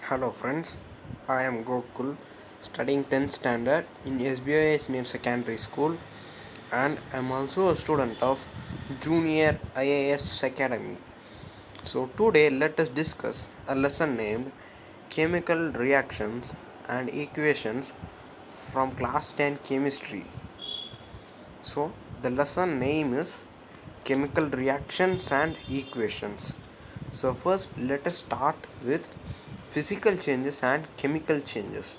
Hello friends, I am Gokul studying 10th standard in SBI Senior Secondary School and I am also a student of Junior IAS Academy. So today let us discuss a lesson named Chemical Reactions and Equations from class 10 Chemistry. So the lesson name is Chemical Reactions and Equations. So first let us start with physical changes and chemical changes.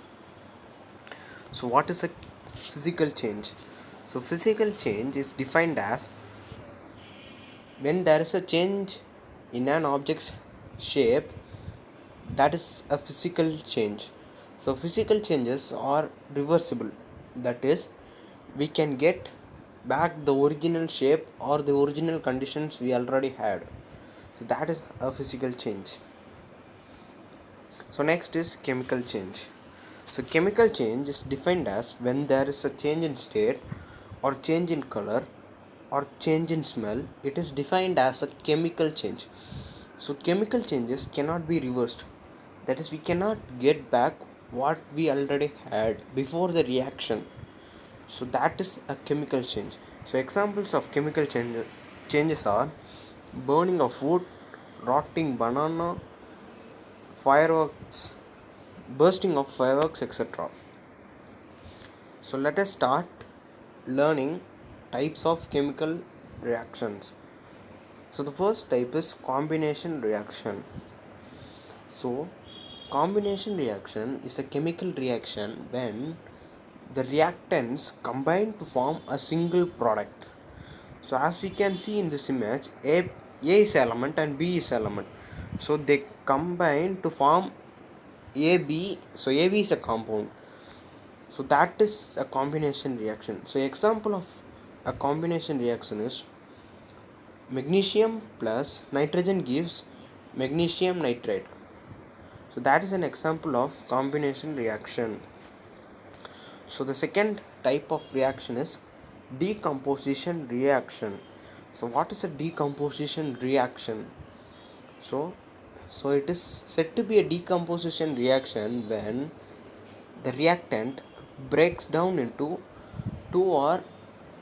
So what is a physical change? So physical change is defined as when there is a change in an object's shape, that is a physical change. So physical changes are reversible, that is we can get back the original shape or the original conditions we already had. So that is a physical change. So next is chemical change. So chemical change is defined as when there is a change in state or change in color or change in smell, it is defined as a chemical change. So chemical changes cannot be reversed. That is, we cannot get back what we already had before the reaction. So that is a chemical change. So examples of changes are burning of wood, rotting banana, fireworks, bursting of fireworks, etc. So let us start learning types of chemical reactions. So the first type is combination reaction. So combination reaction is a chemical reaction when the reactants combine to form a single product. So as we can see in this image, A is element and B is element. So they combine to form AB. So AB is a compound. So that is a combination reaction. So example of a combination reaction is magnesium plus nitrogen gives magnesium nitrate. So that is an example of combination reaction. So the second type of reaction is decomposition reaction. So what is a decomposition reaction? So it is said to be a decomposition reaction when the reactant breaks down into two or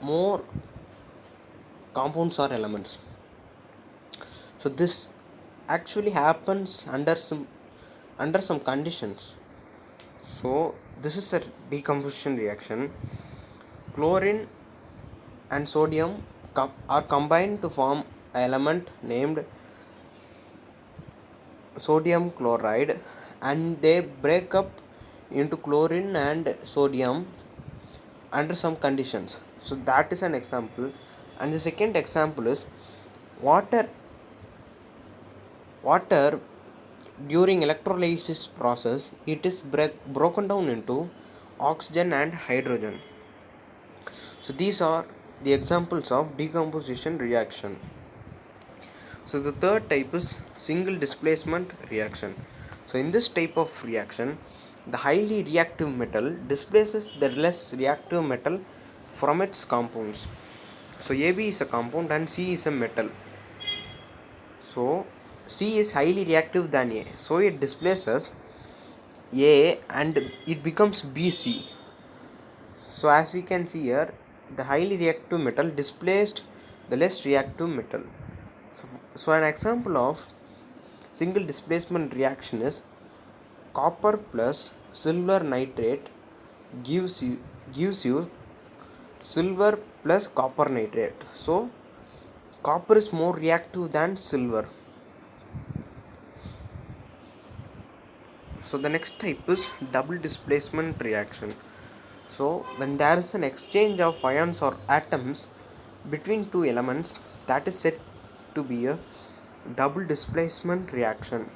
more compounds or elements. So this actually happens under some conditions. So this is a decomposition reaction. Chlorine and sodium are combined to form an element named sodium chloride, and they break up into chlorine and sodium under some conditions. So that is an example. And the second example is water water during electrolysis process, it is broken down into oxygen and hydrogen. So these are the examples of decomposition reaction. So the third type is single displacement reaction. So in this type of reaction, the highly reactive metal displaces the less reactive metal from its compounds. So AB is a compound and C is a metal. So C is highly reactive than A. So it displaces A and it becomes BC. So as we can see here, the highly reactive metal displaced the less reactive metal. So an example of single displacement reaction is copper plus silver nitrate gives you silver plus copper nitrate. So copper is more reactive than silver. So the next type is double displacement reaction. So when there is an exchange of ions or atoms between two elements, that is said to be a double displacement reaction.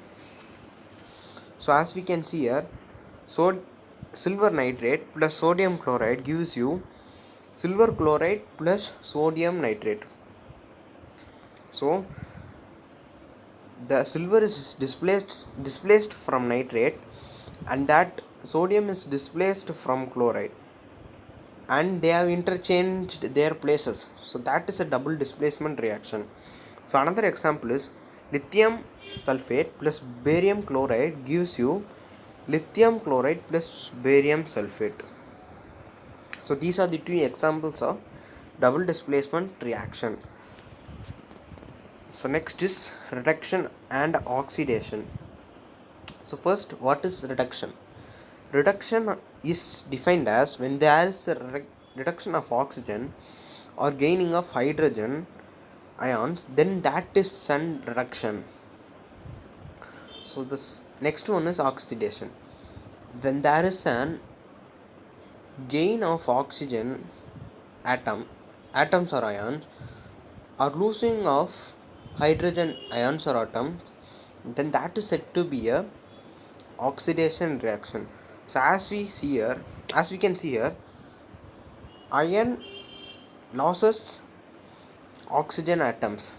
So as we can see here, silver nitrate plus sodium chloride gives you silver chloride plus sodium nitrate. So the silver is displaced from nitrate, and that sodium is displaced from chloride, and they have interchanged their places. So that is a double displacement reaction. So another example is Lithium sulfate plus barium chloride gives you lithium chloride plus barium sulfate. So these are the two examples of double displacement reaction. So next is reduction and oxidation. So first, what is reduction? Reduction is defined as when there is a reduction of oxygen or gaining of hydrogen ions, then that is sun reduction. So this next one is oxidation. When there is an gain of oxygen atoms or ions, or losing of hydrogen ions or atoms, then that is said to be a oxidation reaction. So as we can see here, iron loses oxygen atoms,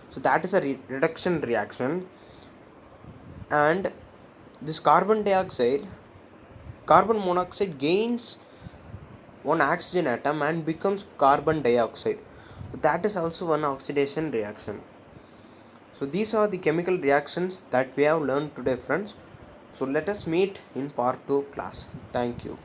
so that is a reduction reaction. And this carbon monoxide gains one oxygen atom and becomes carbon dioxide. That is also one oxidation reaction. So these are the chemical reactions that we have learned today, friends. So let us meet in part 2 class. Thank you.